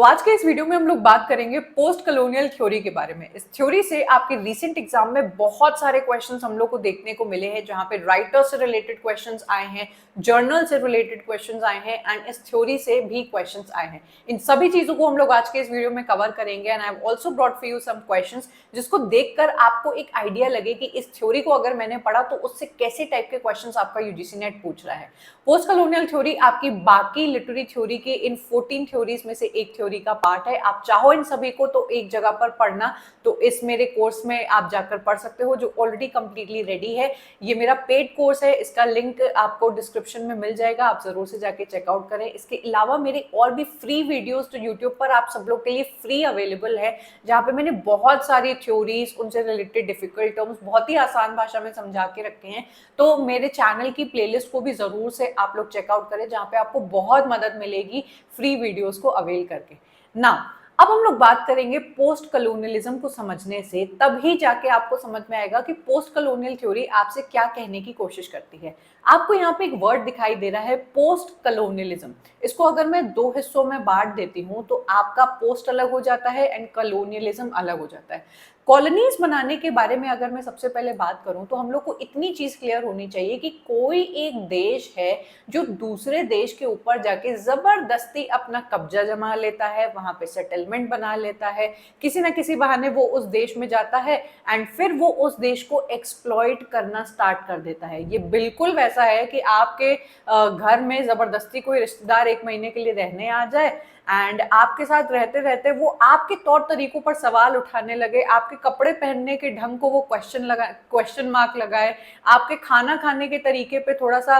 तो आज के इस वीडियो में हम लोग बात करेंगे पोस्ट कॉलोनियल थ्योरी के बारे में। इस थ्योरी से आपके रीसेंट एग्जाम में बहुत सारे क्वेश्चंस हम लोग को देखने को मिले हैं, जहां पे राइटर से रिलेटेड क्वेश्चंस आए हैं, जर्नल से रिलेटेड क्वेश्चंस आए हैं एंड इस थ्योरी से भी क्वेश्चंस आए हैं। इन सभी चीजों को हम लोग आज के इस वीडियो में कवर करेंगे and I have also brought for you some questions जिसको देखकर आपको एक आइडिया लगे कि इस थ्योरी को अगर मैंने पढ़ा तो उससे कैसे टाइप के क्वेश्चंस आपका यूजीसी नेट पूछ रहा है। पोस्ट कॉलोनियल थ्योरी आपकी बाकी लिटरेरी थ्योरी के इन 14 थ्योरीज में से एक थ्योरी का पार्ट है। आप चाहो इन सभी को तो एक जगह पर पढ़ना तो इस मेरे कोर्स में आप जाकर पढ़ सकते हो, जो ऑलरेडी कंप्लीटली रेडी है। ये मेरा पेड कोर्स है, इसका लिंक आपको डिस्क्रिप्शन में मिल जाएगा, आप जरूर से जाके चेकआउट करें। इसके अलावा मेरे और भी फ्री वीडियोस जो यूट्यूब पर आप सब लोग के लिए फ्री अवेलेबल है, जहाँ पे मैंने बहुत सारी थ्योरीज, उनसे रिलेटेड डिफिकल्ट टर्म्स बहुत ही आसान भाषा में समझा के रखे हैं। तो मेरे चैनल की प्लेलिस्ट को भी जरूर से आप लोग चेकआउट करें, जहाँ पे आपको बहुत मदद मिलेगी फ्री वीडियोस को अवेल करके। ना अब हम लोग बात करेंगे पोस्ट कॉलोनियलिज्म को समझने से, तभी जाके आपको समझ में आएगा कि पोस्ट कॉलोनियल थ्योरी आपसे क्या कहने की कोशिश करती है। आपको यहाँ पे एक वर्ड दिखाई दे रहा है पोस्ट कॉलोनियलिज्म। इसको अगर मैं दो हिस्सों में बांट देती हूँ तो आपका पोस्ट अलग हो जाता है एंड कॉलोनियलिज्म अलग हो जाता है। कॉलोनीज बनाने के बारे में अगर मैं सबसे पहले बात करूं तो हम लोग को इतनी चीज क्लियर होनी चाहिए कि कोई एक देश है जो दूसरे देश के ऊपर जाके जबरदस्ती अपना कब्जा जमा लेता है, वहां पे सेटलमेंट बना लेता है, किसी ना किसी बहाने वो उस देश में जाता है एंड फिर वो उस देश को एक्सप्लॉइट करना स्टार्ट कर देता है। ये बिल्कुल वैसा है कि आपके घर में जबरदस्ती कोई रिश्तेदार एक महीने के लिए रहने आ जाए एंड आपके साथ रहते रहते वो आपके तौर तरीकों पर सवाल उठाने लगे, आपके कपड़े पहनने के ढंग को वो क्वेश्चन मार्क लगाए, आपके खाना खाने के तरीके पे थोड़ा सा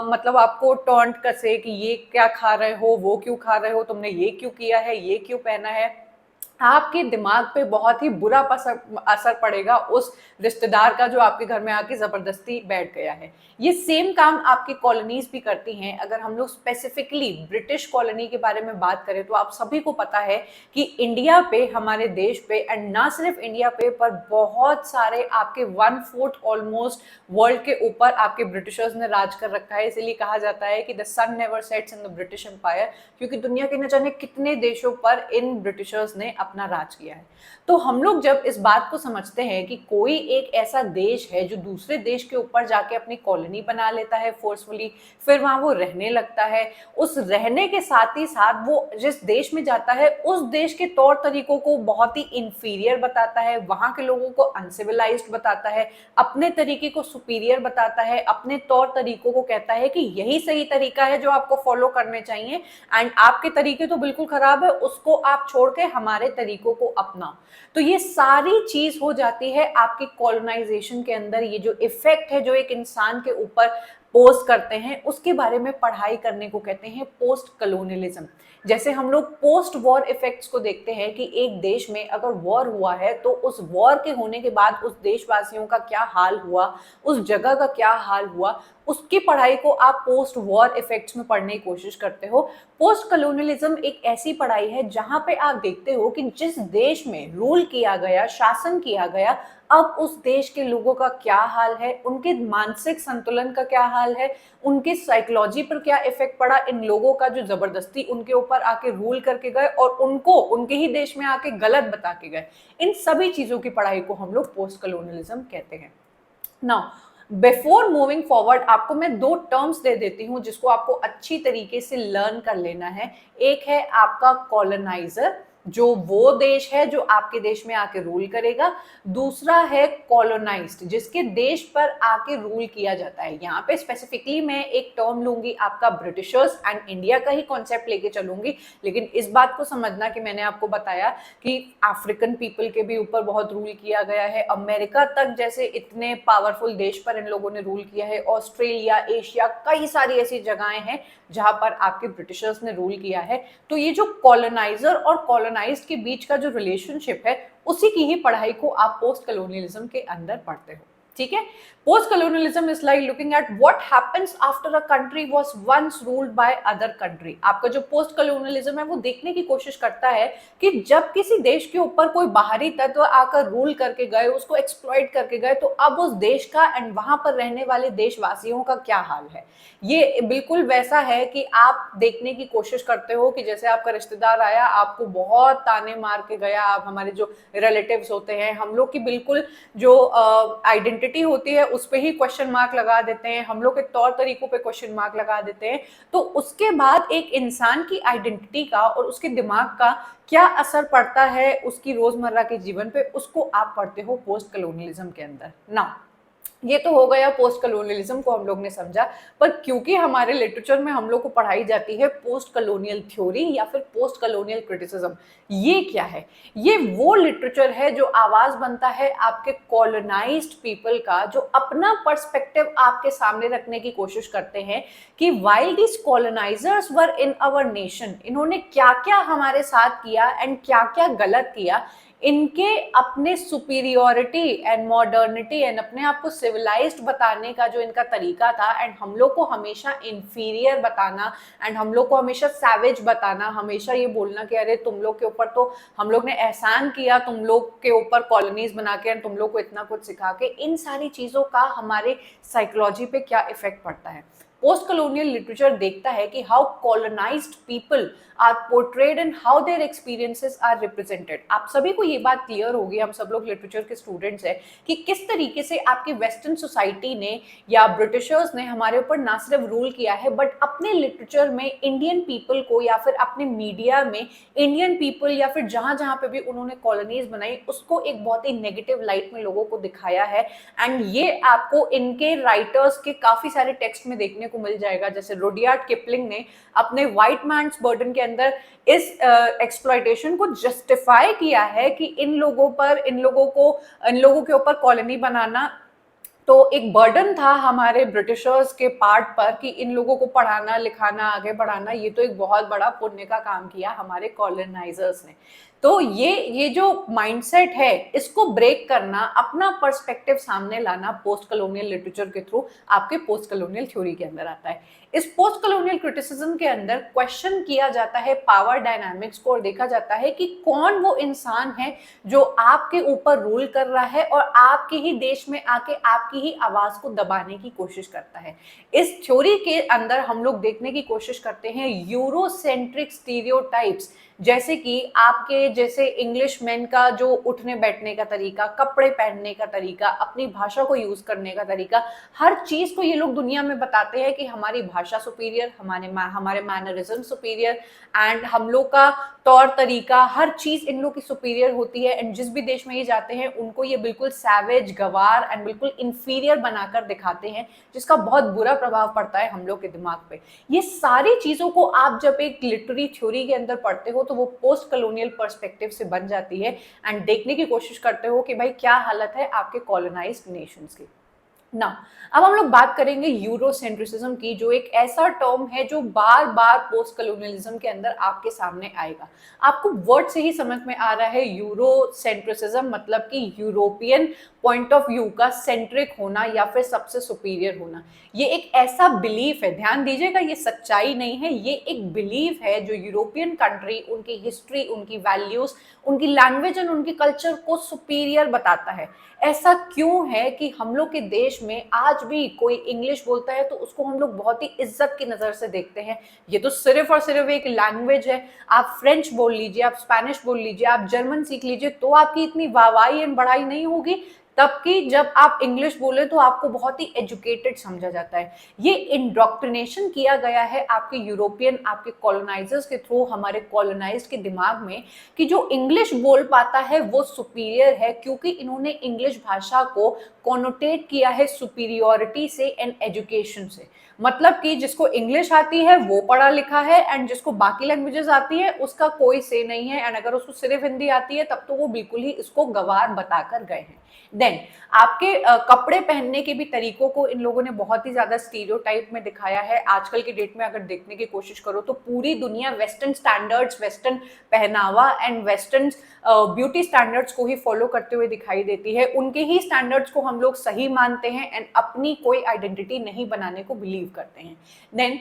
मतलब आपको टॉन्ट कसे कि ये क्या खा रहे हो, वो क्यों खा रहे हो, तुमने ये क्यों किया है, ये क्यों पहना है। आपके दिमाग पे बहुत ही बुरा असर पड़ेगा उस रिश्तेदार का जो आपके घर में आके जबरदस्ती बैठ गया है। ये सेम काम आपकी कॉलोनीज भी करती हैं। अगर हम लोग स्पेसिफिकली ब्रिटिश कॉलोनी के बारे में बात करें तो आप सभी को पता है कि इंडिया पे, हमारे देश पे एंड ना सिर्फ इंडिया पे पर बहुत सारे आपके 1/4 ऑलमोस्ट वर्ल्ड के ऊपर आपके ब्रिटिशर्स ने राज कर रखा है। इसीलिए कहा जाता है कि the sun never sets in the British empire, क्योंकि दुनिया के न जाने कितने देशों पर इन ब्रिटिशर्स ने अपना राज किया है। तो हम लोग जब इस बात को समझते हैं कि कोई एक ऐसा देश है जो दूसरे देश के ऊपर जाके अपनी कॉलोनी बना लेता है फोर्सफुली, फिर वहां वो रहने लगता है, उस रहने के साथ ही साथ वो जिस देश में जाता है उस देश के तौर तरीकों को बहुत ही इंफीरियर बताता है, वहां के लोगों को अनसिविलाइज्ड बताता है, अपने तरीके को सुपीरियर बताता है, अपने तौर तरीकों को कहता है कि यही सही तरीका है जो आपको फॉलो करने चाहिए एंड आपके तरीके तो बिल्कुल खराब है, उसको आप छोड़ के हमारे तरीकों को अपनाओ। तो ये सारी चीज हो जाती है आपकी कॉलोनाइजेशन के अंदर। ये जो इफेक्ट है जो एक इंसान के ऊपर पोस्ट करते हैं, उसके बारे में पढ़ाई करने को कहते हैं पोस्ट कॉलोनियलिज्म। जैसे हम लोग पोस्ट वॉर इफेक्ट्स को देखते हैं कि एक देश में अगर वॉर हुआ है तो उस वॉर के होने के बाद उस देशवासियों का क्या हाल हुआ, उस जगह का क्या हाल हुआ, उसकी पढ़ाई को आप पोस्ट वॉर इफेक्ट्स में पढ़ने की कोशिश करते हो। पोस्ट कॉलोनियलिज्म एक ऐसी पढ़ाई है जहां पे आप देखते हो कि जिस देश में रूल किया गया, शासन किया गया, अब उस देश के लोगों का क्या हाल है, उनके मानसिक संतुलन का क्या हाल है, उनकी साइकोलॉजी पर क्या इफेक्ट पड़ा इन लोगों का जो जबरदस्ती उनके ऊपर आके रूल करके गए और उनको उनके ही देश में आके गलत बता के गए। इन सभी चीजों की पढ़ाई को हम लोग पोस्ट कॉलोनियलिज्म कहते हैं। नाउ बिफोर मूविंग फॉरवर्ड आपको मैं दो टर्म्स दे देती हूं जिसको आपको अच्छी तरीके से लर्न कर लेना है। एक है आपका कॉलोनाइजर, जो वो देश है जो आपके देश में आके रूल करेगा। दूसरा है कॉलोनाइज्ड, जिसके देश पर आके रूल किया जाता है। यहाँ पे स्पेसिफिकली मैं एक टर्म लूंगी आपका ब्रिटिशर्स एंड इंडिया का ही कॉन्सेप्ट लेके चलूंगी, लेकिन इस बात को समझना कि मैंने आपको बताया कि अफ्रीकन पीपल के भी ऊपर बहुत रूल किया गया है, अमेरिका तक जैसे इतने पावरफुल देश पर इन लोगों ने रूल किया है, ऑस्ट्रेलिया, एशिया, कई सारी ऐसी जगहें हैं जहां पर आपके ब्रिटिशर्स ने रूल किया है। तो ये जो कॉलोनाइजर और कॉलोनाइज्ड के बीच का जो रिलेशनशिप है, उसी की ही पढ़ाई को आप पोस्ट कॉलोनियलिज्म के अंदर पढ़ते हो। ठीक है। Post colonialism is like looking at what happens after a country was once ruled by other country. आपका जो पोस्ट कलोनियलिज्म है वो देखने की कोशिश करता है कि जब किसी देश के ऊपर कोई बाहरी तत्व आकर रूल करके गए, उसको एक्सप्लॉइट करके गए, तो अब उस देश का एंड वहां पर रहने वाले देशवासियों का क्या हाल है। ये बिल्कुल वैसा है कि आप देखने की कोशिश करते हो कि जैसे आपका रिश्तेदार आया, आपको बहुत ताने मार के गया, आप हमारे जो रिलेटिव्स होते हैं, हम लोग की बिल्कुल जो आइडेंटिटी होती है उस पर ही क्वेश्चन मार्क लगा देते हैं, हम लोग के तौर तरीकों पे क्वेश्चन मार्क लगा देते हैं। तो उसके बाद एक इंसान की आइडेंटिटी का और उसके दिमाग का क्या असर पड़ता है उसकी रोजमर्रा के जीवन पे, उसको आप पढ़ते हो पोस्ट कलोनियलिज्म के अंदर ना। ये तो हो गया पोस्ट कलोनियलिज्म को हम लोग ने समझा, पर क्योंकि हमारे लिटरेचर में हम लोग को पढ़ाई जाती है पोस्ट कलोनियल थ्योरी या फिर पोस्ट कलोनियल क्रिटिसिज्म, ये क्या है? ये वो लिटरेचर है जो आवाज बनता है आपके कॉलोनाइज्ड पीपल का, जो अपना पर्सपेक्टिव आपके सामने रखने की कोशिश करते हैं कि while this colonizers were in our nation, इन्होंने क्या क्या हमारे साथ किया एंड क्या क्या गलत किया, इनके अपने सुपीरियोरिटी एंड मॉडर्निटी एंड अपने आप को सिविलाइज्ड बताने का जो इनका तरीका था, एंड हम लोग को हमेशा इंफीरियर बताना एंड हम लोग को हमेशा सैवेज बताना, हमेशा ये बोलना कि अरे तुम लोग के ऊपर तो हम लोग ने एहसान किया, तुम लोग के ऊपर कॉलोनीज बना के एंड तुम लोग को इतना कुछ सिखा के, इन सारी चीजों का हमारे साइकोलॉजी पे क्या इफेक्ट पड़ता है। पोस्ट कलोनियल लिटरेचर देखता है कि how colonized people are portrayed and how their experiences are represented. आप सभी को ये बात क्लियर होगी, हम सब लोग लिटरेचर के स्टूडेंट्स हैं, कि किस तरीके से आपकी वेस्टर्न सोसाइटी ने या ब्रिटिशर्स ने हमारे ऊपर ना सिर्फ रूल किया है बट अपने लिटरेचर में इंडियन पीपल को या फिर अपने मीडिया में इंडियन पीपल या फिर जहां जहां पे भी उन्होंने कॉलोनीज बनाई उसको एक बहुत ही नेगेटिव लाइट में लोगों को दिखाया है। एंड ये आपको इनके राइटर्स के काफी सारे टेक्स्ट में देखने को मिल जाएगा। जैसे रुडयार्ड किपलिंग ने अपने व्हाइट मैन्स बर्डन के अंदर इस एक्सप्लॉइटेशन को जस्टिफाई किया है कि इन लोगों के ऊपर कॉलोनी बनाना तो एक बर्डन था हमारे ब्रिटिशर्स के पार्ट पर कि इन लोगों को पढ़ाना लिखाना आगे बढ़ाना, ये तो एक बहुत बड़ा पुण्य का काम किया हमारे कॉलोनाइजर्स ने। तो ये जो माइंडसेट है इसको ब्रेक करना, अपना पर्सपेक्टिव सामने लाना पोस्ट कलोनियल लिटरेचर के थ्रू आपके पोस्ट कलोनियल थ्योरी के अंदर आता है। इस पोस्ट कलोनियल क्रिटिसिज्म के अंदर क्वेश्चन किया जाता है पावर डायनामिक्स को और देखा जाता है कि कौन वो इंसान है जो आपके ऊपर रूल कर रहा है और आपके ही देश में आके आपकी ही आवाज को दबाने की कोशिश करता है। इस थ्योरी के अंदर हम लोग देखने की कोशिश करते हैं यूरोसेंट्रिक स्टीरियोटाइप्स, जैसे कि आपके जैसे इंग्लिश मैन का जो उठने बैठने का तरीका, कपड़े पहनने का तरीका, अपनी भाषा को यूज करने का तरीका, हर चीज को ये लोग दुनिया में बताते हैं कि हमारी भाषा सुपीरियर, हमारे मैनरिज्म सुपीरियर एंड हम लोग का तौर तरीका, हर चीज इन लोग की सुपीरियर होती है। एंड जिस भी देश में ये जाते हैं उनको ये बिल्कुल सैवेज, गवार एंड बिल्कुल इंफीरियर बनाकर दिखाते हैं, जिसका बहुत बुरा प्रभाव पड़ता है हम लोग के दिमाग पे। ये सारी चीजों को आप जब एक लिटरेरी थ्योरी के अंदर पढ़ते हो तो वो पोस्ट कलोनियल पर्सपेक्टिव से बन जाती है एंड देखने की कोशिश करते हो कि भाई क्या हालत है आपके कॉलोनाइज्ड नेशंस की ना। अब हम लोग बात करेंगे यूरोसेंट्रिसिज्म की, जो एक ऐसा टर्म है जो बार बार पोस्ट कलोनियलिज्म के अंदर आपके सामने आएगा। आपको वर्ड से ही समझ में आ रहा है यूरोसेंट्रिसिज्म मतलब कि यूरोपियन पॉइंट ऑफ व्यू का सेंट्रिक होना या फिर सबसे सुपीरियर होना। ये एक ऐसा बिलीफ है, ध्यान दीजिएगा, ये सच्चाई नहीं है, ये एक बिलीफ है जो यूरोपियन कंट्री उनकी हिस्ट्री, उनकी वैल्यूज, उनकी लैंग्वेज एंड उनकी कल्चर को सुपीरियर बताता है। ऐसा क्यों है कि हम लोग के देश में आज भी कोई इंग्लिश बोलता है तो उसको हम लोग बहुत ही इज्जत की नजर से देखते हैं। ये तो सिर्फ और सिर्फ एक लैंग्वेज है। आप फ्रेंच बोल लीजिए, आप स्पेनिश बोल लीजिए, आप जर्मन सीख लीजिए तो आपकी इतनी वाहवाही एंड बढ़ाई नहीं होगी, तबकि जब आप इंग्लिश बोले तो आपको बहुत ही एजुकेटेड समझा जाता है। ये इंडोक्ट्रिनेशन किया गया है आपके यूरोपियन, आपके कॉलोनाइजर्स के थ्रू हमारे कॉलोनाइज्ड के दिमाग में कि जो इंग्लिश बोल पाता है वो सुपीरियर है, क्योंकि इन्होंने इंग्लिश भाषा को कॉनोटेट किया है सुपीरियोरिटी से एंड एजुकेशन से। मतलब कि जिसको इंग्लिश आती है वो पढ़ा लिखा है एंड जिसको बाकी लैंग्वेजेस आती है उसका कोई से नहीं है, एंड अगर उसको सिर्फ हिंदी आती है तब तो वो बिल्कुल ही इसको गवार बताकर गए हैं। देन आपके कपड़े पहनने के भी तरीकों को इन लोगों ने बहुत ही ज्यादा स्टीरियोटाइप में दिखाया है। आजकल की डेट में अगर देखने की कोशिश करो तो पूरी दुनिया वेस्टर्न स्टैंडर्ड्स, वेस्टर्न पहनावा एंड वेस्टर्न ब्यूटी स्टैंडर्ड्स को ही फॉलो करते हुए दिखाई देती है। उनके ही स्टैंडर्ड्स को हम लोग सही मानते हैं एंड अपनी कोई आइडेंटिटी नहीं बनाने को बिलीव करते हैं। देन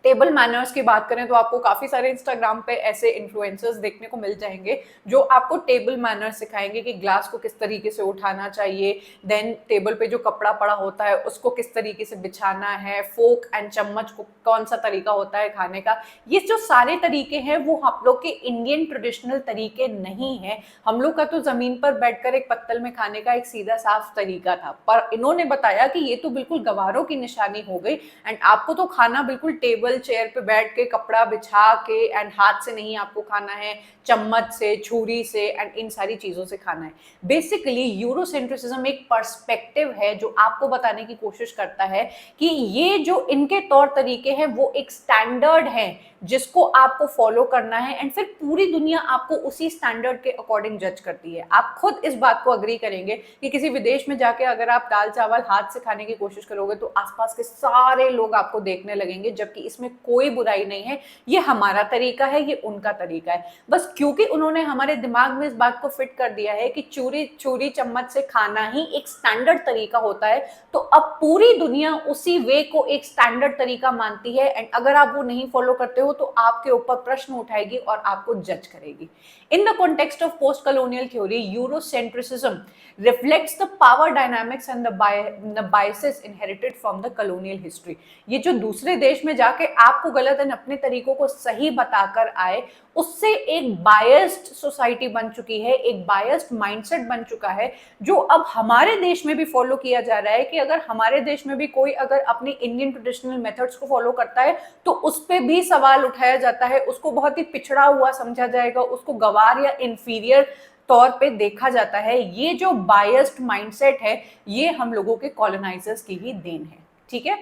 टेबल मैनर्स की बात करें तो आपको काफी सारे इंस्टाग्राम पे ऐसे इन्फ्लुएंसर्स देखने को मिल जाएंगे जो आपको टेबल मैनर्स सिखाएंगे कि ग्लास को किस तरीके से उठाना चाहिए, देन टेबल पे जो कपड़ा पड़ा होता है उसको किस तरीके से बिछाना है, फोक एंड चम्मच को कौन सा तरीका होता है खाने का। ये जो सारे तरीके हैं वो हम लोग के इंडियन ट्रेडिशनल तरीके नहीं है। हम लोग का तो जमीन पर बैठकर एक पत्तल में खाने का एक सीधा साफ तरीका था, पर इन्होंने बताया कि ये तो बिल्कुल गवारों की निशानी हो गई एंड आपको तो खाना बिल्कुल टेबल चेयर पे बैठ के कपड़ा बिछा के एंड हाथ से नहीं आपको खाना है, चम्मच से, छुरी से एंड इन सारी चीजों से खाना है। बेसिकली यूरोसेंट्रिसिज्म एक पर्सपेक्टिव है जो आपको बताने की कोशिश करता है कि ये जो इनके तौर तरीके हैं वो एक स्टैंडर्ड है जिसको आपको फॉलो करना है एंड फिर पूरी दुनिया आपको उसी स्टैंडर्ड के अकॉर्डिंग जज करती है। आप खुद इस बात को अग्री करेंगे कि किसी विदेश में जाके अगर आप दाल चावल हाथ से खाने की कोशिश करोगे तो आसपास के सारे लोग आपको देखने लगेंगे, जबकि इसमें कोई बुराई नहीं है। ये हमारा तरीका है, ये उनका तरीका है। बस क्योंकि उन्होंने हमारे दिमाग में इस बात को फिट कर दिया है कि चूरी चम्मच से खाना ही एक स्टैंडर्ड तरीका होता है, तो अब पूरी दुनिया उसी वे को एक स्टैंडर्ड तरीका मानती है एंड अगर आप वो नहीं फॉलो करते हो तो आपके ऊपर प्रश्न उठाएगी और आपको जज करेगी। In the context of post-colonial theory, Eurocentrism reflects the power dynamics and the biases inherited from the colonial history. ये जो दूसरे देश में जाके आपको गलत एंड अपने तरीकों को सही बताकर आए, उससे एक बायस्ड सोसाइटी बन चुकी है, एक बायस्ड माइंडसेट बन चुका है जो अब हमारे देश में भी फॉलो किया जा रहा है कि अगर हमारे देश में भी कोई अगर अपने इंडियन ट्रेडिशनल मेथड्स को फॉलो करता है तो उस पर भी सवाल उठाया जाता है, उसको बहुत ही पिछड़ा हुआ समझा जाएगा, उसको गवार या इंफीरियर तौर पे देखा जाता है। ये जो बायस्ड माइंडसेट है ये हम लोगों के कॉलोनाइजर्स की ही देन है। ठीक है,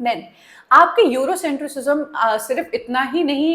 देन आपके यूरोसेंट्रिसिज्म सिर्फ इतना ही नहीं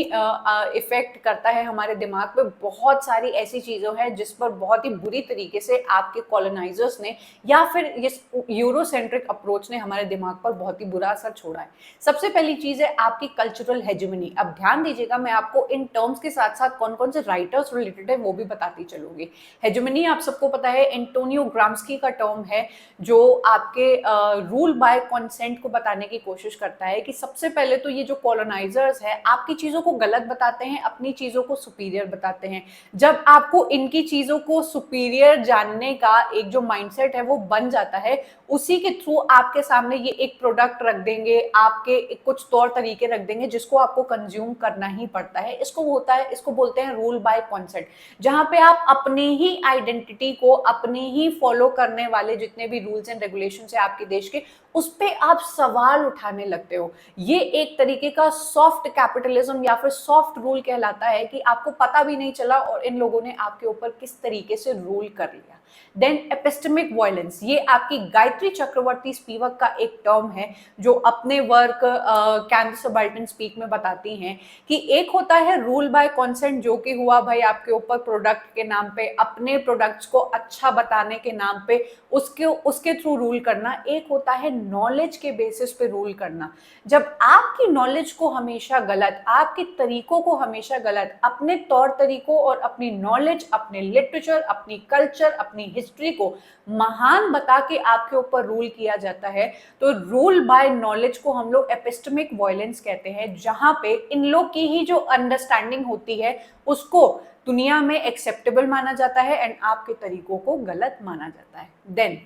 इफेक्ट करता है हमारे दिमाग पे, बहुत सारी ऐसी चीज़ों हैं जिस पर बहुत ही बुरी तरीके से आपके कॉलोनाइजर्स ने या फिर इस यूरोसेंट्रिक अप्रोच ने हमारे दिमाग पर बहुत ही बुरा असर छोड़ा है। सबसे पहली चीज़ है आपकी कल्चरल हेजेमनी। अब ध्यान दीजिएगा, मैं आपको इन टर्म्स के साथ साथ कौन कौन से राइटर्स रिलेटेड है वो भी बताती चलूंगी। हेजेमनी आप सबको पता है एंटोनियो ग्राम्स्की का टर्म है जो आपके रूल बाय कॉन्सेंट को बताने की कोशिश करता है कि सबसे पहले तो ये जो कॉलोनाइजर्स है आपकी चीजों को गलत बताते हैं, अपनी चीजों को सुपीरियर बताते हैं। जब आपको इनकी चीजों को सुपीरियर जानने का एक जो माइंडसेट है वो बन जाता है, उसी के थ्रू आपके सामने ये एक प्रोडक्ट रख देंगे, आपके कुछ तौर तरीके रख देंगे जिसको आपको कंज्यूम करना ही पड़ता है। इसको बोलते हैं रूल बाय कॉन्सेंट, जहां पे आप अपनी ही आइडेंटिटी को अपने ही फॉलो करने वाले जितने भी रूल्स एंड रेगुलेशंस है आपके देश के, उस पे आप सवाल उठाने लगते हो। ये एक तरीके का सॉफ्ट कैपिटलिज्म या फिर सॉफ्ट रूल कहलाता है कि आपको पता भी नहीं चला और इन लोगों ने आपके ऊपर किस तरीके से रूल कर लिया। देन एपिस्टेमिक वायलेंस, ये आपकी गायत्री चक्रवर्ती स्पीवक का एक टर्म है जो अपने work can the subaltern speak में बताती हैं कि एक होता है रूल बाय कॉन्सेंट जो कि हुआ भाई आपके ऊपर प्रोडक्ट के नाम पे, अपने प्रोडक्ट्स को अच्छा बताने के नाम पे उसके थ्रू रूल करना। एक होता है नॉलेज के बेसिस पे रूल करना, जब आपकी नॉलेज को हमेशा गलत, आपके तरीकों को हमेशा गलत, अपने तौर तरीकों और अपनी नॉलेज, अपने लिटरेचर, अपनी कल्चर, अपनी हिस्ट्री को महान बता के आपके ऊपर रूल किया जाता है। तो रूल बाय नॉलेज को हम लोग एपिस्टेमिक वायलेंस कहते हैं, जहां पे इन लोग की ही जो अंडरस्टैंडिंग होती है उसको दुनिया में एक्सेप्टेबल माना जाता है एंड आपके तरीकों को गलत माना जाता है। देन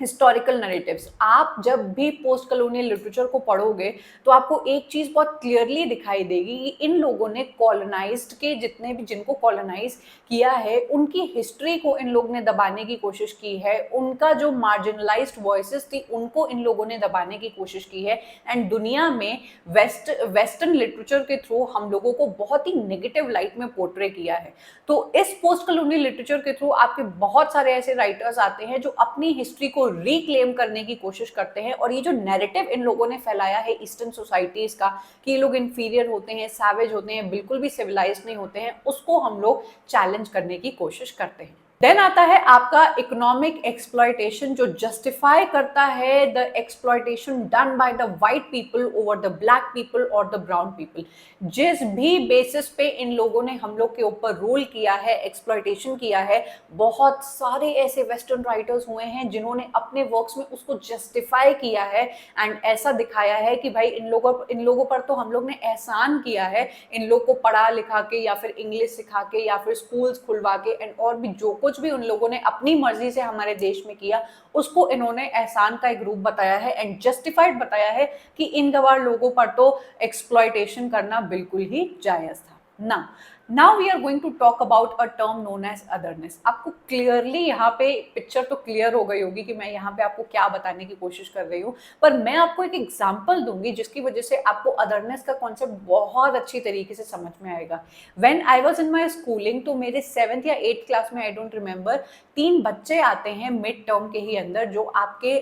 हिस्टोरिकल नरेटिव्स, आप जब भी पोस्ट कॉलोनियल लिटरेचर को पढ़ोगे तो आपको एक चीज बहुत क्लियरली दिखाई देगी कि इन लोगों ने कॉलोनाइज्ड के जितने भी जिनको कॉलोनाइज किया है उनकी हिस्ट्री को इन लोगों ने दबाने की कोशिश की है, उनका जो मार्जिनलाइज्ड वॉइसेस थी उनको इन लोगों ने दबाने की कोशिश की है एंड दुनिया में वेस्टर्न लिटरेचर के थ्रू हम लोगों को बहुत ही नेगेटिव लाइट में पोर्ट्रे किया है। तो इस पोस्ट कॉलोनियल लिटरेचर के थ्रू आपके बहुत सारे ऐसे राइटर्स आते हैं जो अपनी हिस्ट्री को रिक्लेम करने की कोशिश करते हैं और ये जो नैरेटिव इन लोगों ने फैलाया है ईस्टर्न सोसाइटीज का कि ये लोग इंफीरियर होते हैं, सैवेज होते हैं, बिल्कुल भी सिविलाइज्ड नहीं होते हैं, उसको हम लोग चैलेंज करने की कोशिश करते हैं। देन आता है आपका इकोनॉमिक एक्सप्लॉयटेशन, जो जस्टिफाई करता है the exploitation done by the white people over the black people और द ब्राउन पीपल। जिस भी बेसिस पे इन लोगों ने हम लोग के ऊपर रूल किया है, एक्सप्लॉयटेशन किया है, बहुत सारे ऐसे वेस्टर्न राइटर्स हुए हैं जिन्होंने अपने वर्क्स में उसको जस्टिफाई किया है एंड ऐसा दिखाया है कि भाई इन लोगों पर तो हम लोग ने एहसान किया है, इन लोग को पढ़ा लिखा के या फिर इंग्लिश सिखा के या फिर स्कूल्स खुलवा के एंड और भी जो कुछ भी उन लोगों ने अपनी मर्जी से हमारे देश में किया, उसको इन्होंने एहसान का एक रूप बताया है एंड जस्टिफाइड बताया है कि इन गवार लोगों पर तो एक्सप्लॉयटेशन करना बिल्कुल ही जायज था ना। Now we are going to talk about a term known as otherness. आपको क्लियरली यहाँ पे पिक्चर तो क्लियर हो गई होगी कि मैं यहाँ पे आपको क्या बताने की कोशिश कर रही हूँ, पर मैं आपको एक एग्जांपल दूंगी जिसकी वजह से आपको अदरनेस का कॉन्सेप्ट बहुत अच्छी तरीके से समझ में आएगा। When I was in my schooling, तो मेरे 7th या 8th क्लास में, आई डोंट रिमेंबर, 3 बच्चे आते हैं मिड टर्म के ही अंदर जो आपके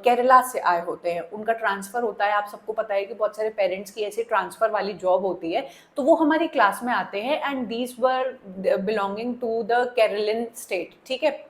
केरला से आए होते हैं। उनका ट्रांसफर होता है, आप सबको पता है कि बहुत सारे पेरेंट्स की ऐसी ट्रांसफर वाली जॉब होती है, तो वो हमारी क्लास में आते हैं and these were belonging to the Kerala state. ठीक है,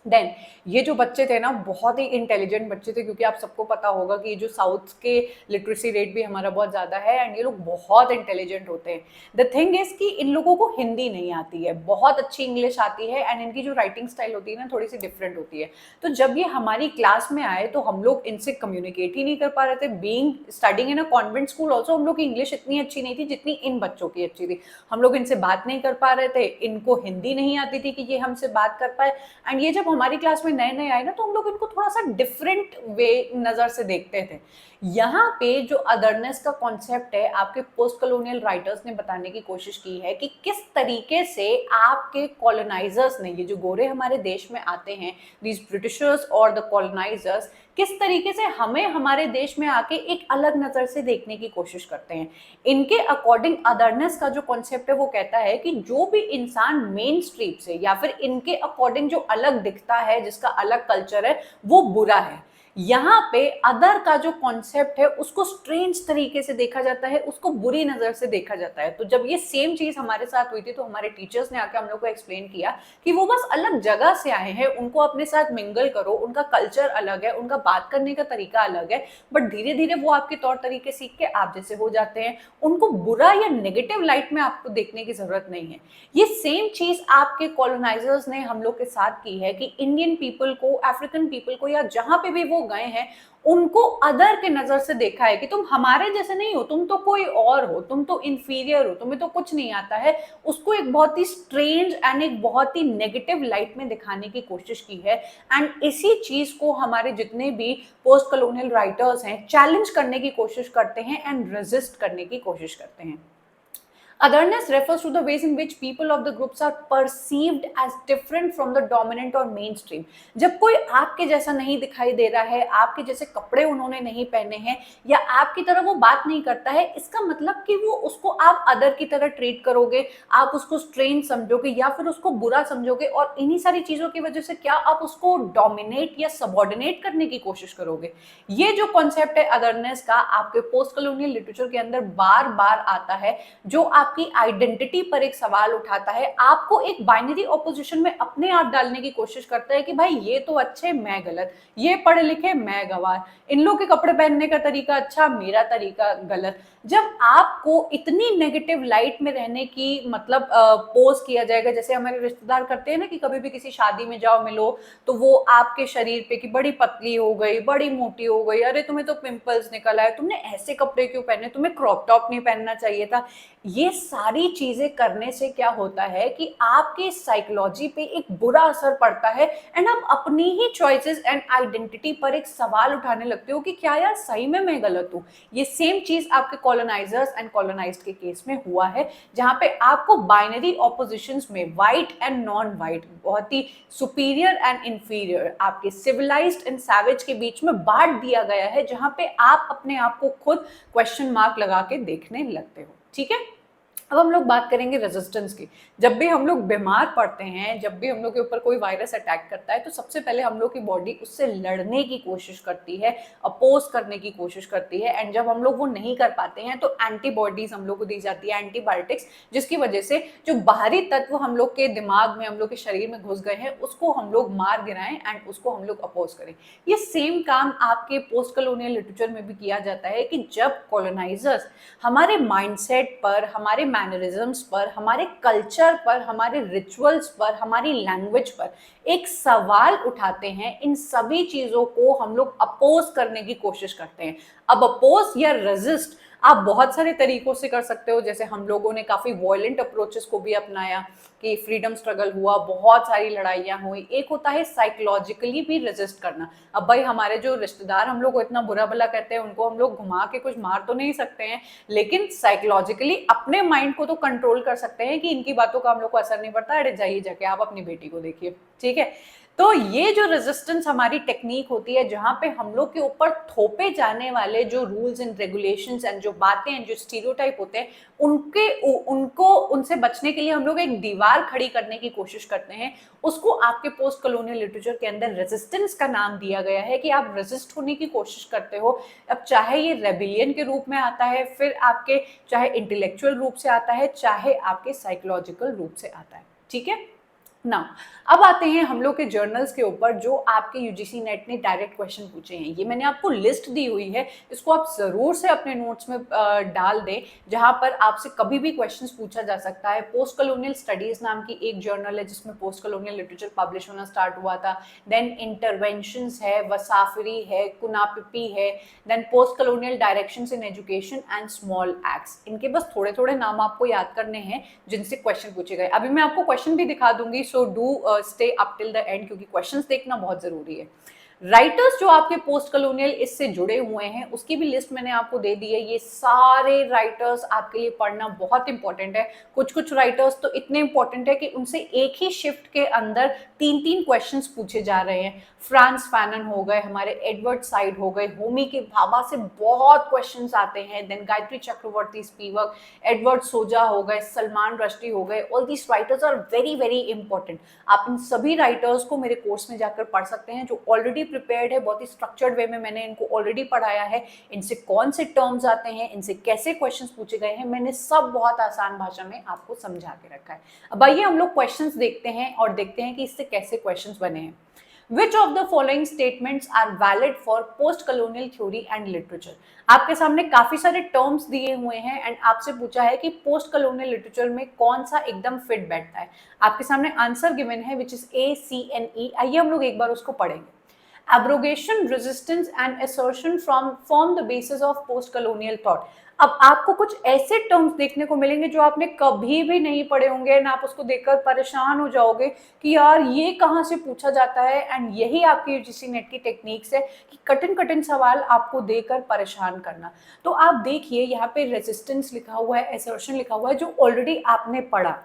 देन ये जो बच्चे थे ना, बहुत ही इंटेलिजेंट बच्चे थे, क्योंकि आप सबको पता होगा कि जो साउथ के लिटरेसी रेट भी हमारा बहुत ज़्यादा है एंड ये लोग बहुत इंटेलिजेंट होते हैं। द थिंग इज कि इन लोगों को हिंदी नहीं आती है, बहुत अच्छी इंग्लिश आती है एंड इनकी जो राइटिंग स्टाइल होती है ना, थोड़ी सी डिफरेंट होती है। तो जब ये हमारी क्लास में आए तो हम लोग इनसे कम्युनिकेट ही नहीं कर पा रहे थे। Being studying in a convent school also, हम लोग की इंग्लिश इतनी अच्छी नहीं थी जितनी इन बच्चों की अच्छी थी। हम लोग इनसे बात नहीं कर पा रहे थे, इनको हिंदी नहीं आती थी कि ये हमसे बात कर पाए एंड ये जब हमारी क्लास में नए नए आए ना, तो हम लोग इनको थोड़ा सा डिफरेंट वे नजर से देखते थे। यहाँ पे जो अदरनेस का कॉन्सेप्ट है, आपके पोस्ट कॉलोनियल राइटर्स ने बताने की कोशिश की है कि किस तरीके से आपके कॉलोनाइजर्स ने, ये जो गोरे हमारे देश में आते हैं, दीज ब्रिटिशर्स और द कॉलोनाइजर्स, किस तरीके से हमें हमारे देश में आके एक अलग नजर से देखने की कोशिश करते हैं। इनके अकॉर्डिंग अदरनेस का जो कॉन्सेप्ट है वो कहता है कि जो भी इंसान मेन स्ट्रीम से या फिर इनके अकॉर्डिंग जो अलग दिखता है, जिसका अलग कल्चर है, वो बुरा है। यहाँ पे अदर का जो कॉन्सेप्ट है उसको स्ट्रेंज तरीके से देखा जाता है, उसको बुरी नजर से देखा जाता है। तो जब ये सेम चीज हमारे साथ हुई थी तो हमारे टीचर्स ने आके हम लोग को एक्सप्लेन किया कि वो बस अलग जगह से आए हैं, उनको अपने साथ मिंगल करो, उनका कल्चर अलग है, उनका बात करने का तरीका अलग है, बट धीरे धीरे वो आपके तौर तरीके सीख के आप जैसे हो जाते हैं। उनको बुरा या नेगेटिव लाइट में आपको देखने की जरूरत नहीं है। ये सेम चीज आपके कॉलोनाइजर्स ने हम लोग के साथ की है कि इंडियन पीपल को, अफ्रीकन पीपल को, या जहां पे भी वो गए हैं, उनको अदर के नजर से देखा है कि तुम हमारे जैसे नहीं हो, तुम तो कोई और हो, तुम तो इंफीरियर हो, तुम्हें तो कुछ नहीं आता है। उसको एक बहुत ही स्ट्रेंज एंड एक बहुत ही नेगेटिव लाइट में दिखाने की कोशिश की है एंड इसी चीज को हमारे जितने भी पोस्ट कॉलोनियल राइटर्स हैं चैलेंज करने की कोशिश करते हैं एंड रेजिस्ट करने की कोशिश करते हैं। Otherness refers to the ways in which people of the groups are perceived as different from the dominant or mainstream। जब कोई आपके जैसा नहीं दिखाई दे रहा है, आपके जैसे कपड़े उन्होंने नहीं पहने हैं या आपकी तरह वो बात नहीं करता है, इसका मतलब कि वो उसको आप अदर की तरह ट्रीट करोगे, आप उसको स्ट्रेंज समझोगे या फिर उसको बुरा समझोगे और इन्हीं सारी चीजों की वजह से क्या आप उसको डोमिनेट या सबऑर्डिनेट करने की कोशिश करोगे। ये जो कॉन्सेप्ट है अदरनेस का, आपके पोस्ट कॉलोनियल लिटरेचर के अंदर बार बार आता है, जो आपकी आइडेंटिटी पर एक सवाल उठाता है, आपको एक बाइनरी ऑपोजिशन में अपने आप डालने की कोशिश करता है कि भाई ये तो अच्छे, मैं गलत, ये पढ़े लिखे, मैं गवार, इन लोग के कपड़े पहनने का तरीका अच्छा, मेरा तरीका गलत। जब आपको इतनी नेगेटिव लाइट में रहने की मतलब पोज किया जाएगा, जैसे हमारे रिश्तेदार करते हैं ना कि कभी भी किसी शादी में जाओ, मिलो, तो वो आपके शरीर पे कि बड़ी पतली हो गई, बड़ी मोटी हो गई, अरे तुम्हें तो पिंपल्स निकल आए, तुमने ऐसे कपड़े क्यों पहने, तुम्हें क्रॉप टॉप नहीं पहनना चाहिए था। ये सारी चीजें करने से क्या होता है कि आपके साइकोलॉजी पे एक बुरा असर पड़ता है एंड आप अपनी ही चॉइसेस एंड आइडेंटिटी पर एक सवाल उठाने लगते हो कि क्या यार सही में मैं गलत हूँ। ये सेम चीज आपके कॉलोनाइजर्स एंड कॉलोनाइज्ड के केस में हुआ है, जहां पे आपको बाइनरी ऑपोजिशंस में व्हाइट एंड नॉन व्हाइट, बहुत ही सुपीरियर एंड इंफीरियर, आपके सिविलाइज्ड एंड सैवेज के बीच में बांट दिया गया है, जहां पे आप अपने आप को खुद क्वेश्चन मार्क लगा के देखने लगते हो। ठीक है, अब हम लोग बात करेंगे रेजिस्टेंस की। जब भी हम लोग बीमार पड़ते हैं, जब भी हम लोग के ऊपर कोई वायरस अटैक करता है, तो सबसे पहले हम लोग की बॉडी उससे लड़ने की कोशिश करती है, अपोज करने की कोशिश करती है। एंड जब हम लोग वो नहीं कर पाते हैं तो एंटीबॉडीज हम लोग को दी जाती है, एंटीबायोटिक्स, जिसकी वजह से जो बाहरी तत्व हम लोग के दिमाग में, हम लोग के शरीर में घुस गए हैं, उसको हम लोग मार गिराएं एंड उसको हम लोग अपोज करें। ये सेम काम आपके पोस्ट कॉलोनियल लिटरेचर में भी किया जाता है कि जब कॉलोनाइजर्स हमारे माइंडसेट पर, हमारे मैनरिज्म्स पर, हमारे कल्चर पर, हमारे रिचुअल्स पर, हमारी लैंग्वेज पर एक सवाल उठाते हैं, इन सभी चीजों को हम लोग अपोज करने की कोशिश करते हैं। अब अपोज या रेजिस्ट आप बहुत सारे तरीकों से कर सकते हो, जैसे हम लोगों ने काफी वॉयलेंट अप्रोचेस को भी अपनाया कि फ्रीडम स्ट्रगल हुआ, बहुत सारी लड़ाइयां हुई। एक होता है साइकोलॉजिकली भी रेजिस्ट करना। अब भाई हमारे जो रिश्तेदार हम लोग को इतना बुरा भला कहते हैं, उनको हम लोग घुमा के कुछ मार तो नहीं सकते हैं, लेकिन साइकोलॉजिकली अपने माइंड को तो कंट्रोल कर सकते हैं कि इनकी बातों का हम लोग को असर नहीं पड़ता, अरे जाइए जाके आप अपनी बेटी को देखिए, ठीक है। तो ये जो रेजिस्टेंस हमारी टेक्निक होती है, जहां पे हम लोग के ऊपर थोपे जाने वाले जो रूल्स एंड रेगुलेशंस एंड जो बातें हैं, जो स्टीरियोटाइप होते हैं, उनसे बचने के लिए हम लोग एक दीवार खड़ी करने की कोशिश करते हैं। उसको आपके पोस्ट कॉलोनियल लिटरेचर के अंदर रेजिस्टेंस का नाम दिया गया है कि आप रेजिस्ट होने की कोशिश करते हो। अब चाहे ये रेबिलियन के रूप में आता है, फिर आपके चाहे इंटेलेक्चुअल रूप से आता है, चाहे आपके साइकोलॉजिकल रूप से आता है, ठीक है ना। अब आते हैं हम लोग के जर्नल्स के ऊपर, जो आपके यूजीसी नेट ने डायरेक्ट क्वेश्चन पूछे हैं। ये मैंने आपको लिस्ट दी हुई है, इसको आप जरूर से अपने नोट्स में डाल दें, जहां पर आपसे कभी भी क्वेश्चंस पूछा जा सकता है। पोस्ट कॉलोनियल स्टडीज नाम की एक जर्नल है जिसमें पोस्ट कॉलोनियल लिटरेचर पब्लिश होना स्टार्ट हुआ था। देन इंटरवेंशंस है, वसाफरी है, कुनापिपी है, then post colonial directions in education and small acts. इनके बस थोड़े थोड़े नाम आपको याद करने हैं जिनसे क्वेश्चन पूछे गए। अभी मैं आपको क्वेश्चन भी दिखा दूंगी, so do stay up till the end, क्योंकि क्वेश्चंस देखना बहुत जरूरी है। राइटर्स जो आपके पोस्ट कॉलोनियल इससे जुड़े हुए हैं, उसकी भी लिस्ट मैंने आपको दे दी है। ये सारे राइटर्स आपके लिए पढ़ना बहुत इंपॉर्टेंट है। कुछ कुछ राइटर्स तो इतने इंपॉर्टेंट है कि उनसे एक ही शिफ्ट के अंदर 3-3 क्वेश्चंस पूछे जा रहे हैं। फ्रांस फैनन हो गए, हमारे एडवर्ड साइड हो गए, होमी के भाभा से बहुत क्वेश्चंस आते हैं। Then Gayatri Chakravorty Spivak, Edward Soja हो गए, सलमान रश्दी हो गए। All these writers are very very important. आप इन सभी राइटर्स को मेरे कोर्स में जाकर पढ़ सकते हैं, जो ऑलरेडी प्रिपेयर्ड है। बहुत ही स्ट्रक्चर्ड वे में मैंने इनको ऑलरेडी पढ़ाया है। इनसे कौन से टर्म्स आते हैं, इनसे कैसे क्वेश्चंस पूछे गए हैं, मैंने सब बहुत आसान भाषा में आपको समझा के रखा है। अब आइए हम लोग क्वेश्चंस देखते हैं और देखते हैं कि इससे कैसे क्वेश्चंस बने हैं। Which of the following statements are valid for post-colonial theory and literature? आपके सामने काफी सारे टर्म्स दिए हुए हैं एंड आपसे पूछा है कि पोस्ट कॉलोनियल लिटरेचर में कौन सा एकदम फिट बैठता है। आपके सामने आंसर गिवन है विच इज ACNE। आइए हम लोग एक बार उसको पढ़ेंगे। Abrogation, resistance and assertion form the basis of post-colonial thought। अब आपको कुछ ऐसे टर्म्स देखने को मिलेंगे जो आपने कभी भी नहीं पढ़े होंगे एंड आप उसको देखकर परेशान हो जाओगे कि यार ये कहाँ से पूछा जाता है। एंड यही आपकी यूजीसी नेट की टेक्निक्स है कि कठिन कठिन सवाल आपको देकर परेशान करना। तो आप देखिए यहाँ पे रेजिस्टेंस लिखा हुआ है, असर्शन लिखा हुआ है, जो ऑलरेडी आपने पढ़ा।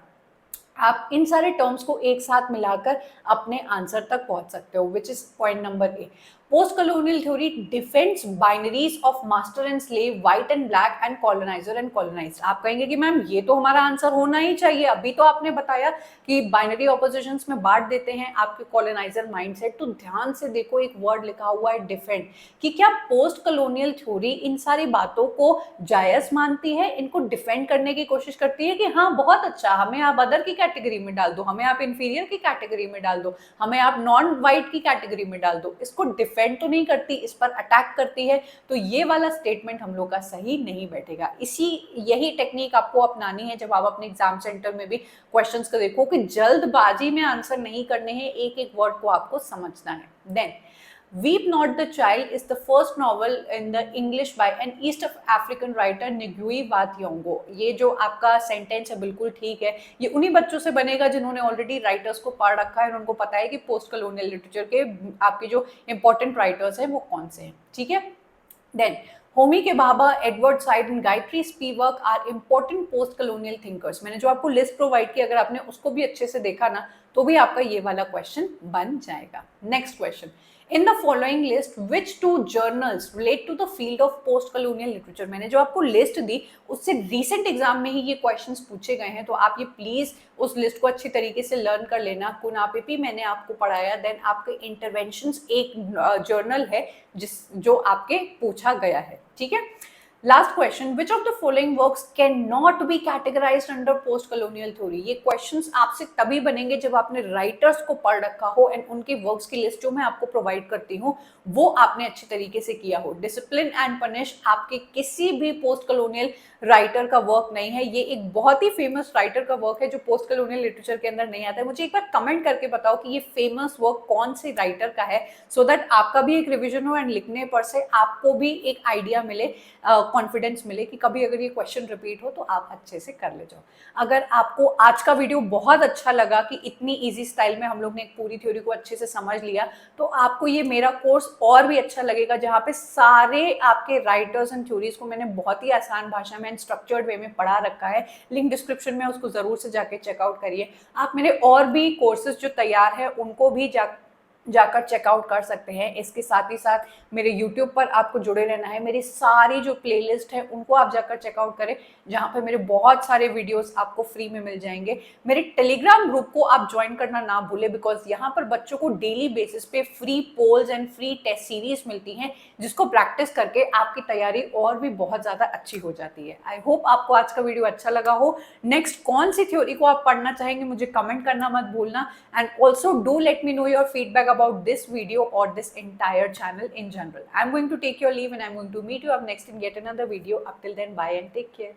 आप इन सारे टर्म्स को एक साथ मिलाकर अपने आंसर तक पहुंच सकते हो, which is point number A. Post colonial theory defends binaries of master and slave, white and black and coloniser and colonised. आप कहेंगे कि मैम ये तो हमारा आंसर होना ही चाहिए, अभी तो आपने बताया कि बाइनरी ऑपोजिशंस में बांट देते हैं आपके कॉलोनाइजर माइंडसेट। तो ध्यान से देखो, एक वर्ड लिखा हुआ है डिफेंड, कि क्या पोस्ट कॉलोनियल थ्योरी इन सारी बातों को जायज मानती है, इनको डिफेंड करने की कोशिश करती है कि हाँ बहुत अच्छा, हमें आप अदर की कैटेगरी में डाल दो, हमें आप इंफीरियर की कैटेगरी में डाल दो, हमें आप नॉन वाइट की कैटेगरी में डाल दो। इसको डिफेंड तो नहीं करती, इस पर अटैक करती है। तो ये वाला स्टेटमेंट हम लोग का सही नहीं बैठेगा। यही टेक्निक आपको अपनानी है जब आप अपने एग्जाम सेंटर में भी क्वेश्चंस को देखो, कि जल्दबाजी में आंसर नहीं करने हैं, एक एक वर्ड को आपको समझना है। Then Weep Not the Child is the first novel in the English by an East African writer Ngugi wa Thiong'o। ये जो आपका सेंटेंस है बिल्कुल ठीक है, ये उन्हीं बच्चों से बनेगा जिन्होंने ऑलरेडी राइटर्स को पढ़ रखा है और उनको पता है कि पोस्ट कॉलोनियल लिटरेचर के आपके जो इंपॉर्टेंट राइटर्स हैं वो कौन से हैं, ठीक है। Then Homi K Bhabha, Edward Said and Gayatri Spivak are important post colonial thinkers. मैंने जो आपको लिस्ट प्रोवाइड की, अगर आपने उसको भी अच्छे से देखा ना, तो भी आपका ये वाला क्वेश्चन बन जाएगा। Next question, in the following list which two journals relate to the field of post colonial literature. मैंने जो आपको लिस्ट दी उससे रिसेंट एग्जाम में ही ये क्वेश्चंस पूछे गए हैं, तो आप ये प्लीज उस लिस्ट को अच्छी तरीके से लर्न कर लेना। कुनापिपी मैंने आपको पढ़ाया, देन आपके इंटरवेंशंस एक जर्नल है जो आपके पूछा गया है, ठीक है। Last question, which of the following works can not be categorised under post colonial theory. ये क्वेश्चंस आपसे तभी बनेंगे जब आपने राइटर्स को पढ़ रखा हो एंड उनके वर्क्स की लिस्ट जो मैं आपको प्रोवाइड करती हूँ वो आपने अच्छी तरीके से किया हो। डिसिप्लिन एंड पनिश आपके किसी भी पोस्ट कॉलोनियल राइटर का वर्क नहीं है, ये एक बहुत ही फेमस राइटर का वर्क है जो पोस्ट कॉलोनियल लिटरेचर के अंदर नहीं आता है। मुझे एक बार कमेंट करके बताओ कि ये फेमस वर्क कौन से राइटर का है, सो दैट आपका भी एक रिविजन हो एंड लिखने पर से आपको भी एक आइडिया मिले, कॉन्फिडेंस मिले कि कभी अगर ये क्वेश्चन रिपीट हो तो आप अच्छे से कर ले जाओ। अगर आपको आज का वीडियो बहुत अच्छा लगा कि इतनी इजी स्टाइल में हम लोग ने एक पूरी थ्योरी को अच्छे से समझ लिया, तो आपको ये मेरा कोर्स और भी अच्छा लगेगा जहाँ पे सारे आपके राइटर्स एंड थ्योरीज को मैंने बहुत ही आसान भाषा में स्ट्रक्चर्ड वे में पढ़ा रखा है। लिंक डिस्क्रिप्शन में उसको जरूर से जाके चेकआउट करिए। आप मेरे और भी कोर्सेज जो तैयार है उनको भी जाकर चेकआउट कर सकते हैं। इसके साथ ही साथ मेरे YouTube पर आपको जुड़े रहना है। मेरी सारी जो प्लेलिस्ट है उनको आप जाकर चेकआउट करें, जहाँ पे मेरे बहुत सारे वीडियोस आपको फ्री में मिल जाएंगे। मेरे टेलीग्राम ग्रुप को आप ज्वाइन करना ना भूलें, बिकॉज यहाँ पर बच्चों को डेली बेसिस पे free polls and free test series मिलती हैं, जिसको प्रैक्टिस करके आपकी तैयारी और भी बहुत ज़्यादा अच्छी हो जाती है। आई होप आपको आज का वीडियो अच्छा लगा हो। नेक्स्ट कौन सी थ्योरी को आप पढ़ना चाहेंगे मुझे कमेंट करना मत भूलना, and also do let me know your feedback about this video or this entire channel in general. I'm going to take your leave and I'm going to meet you up next in yet another video. Up till then, bye and take care.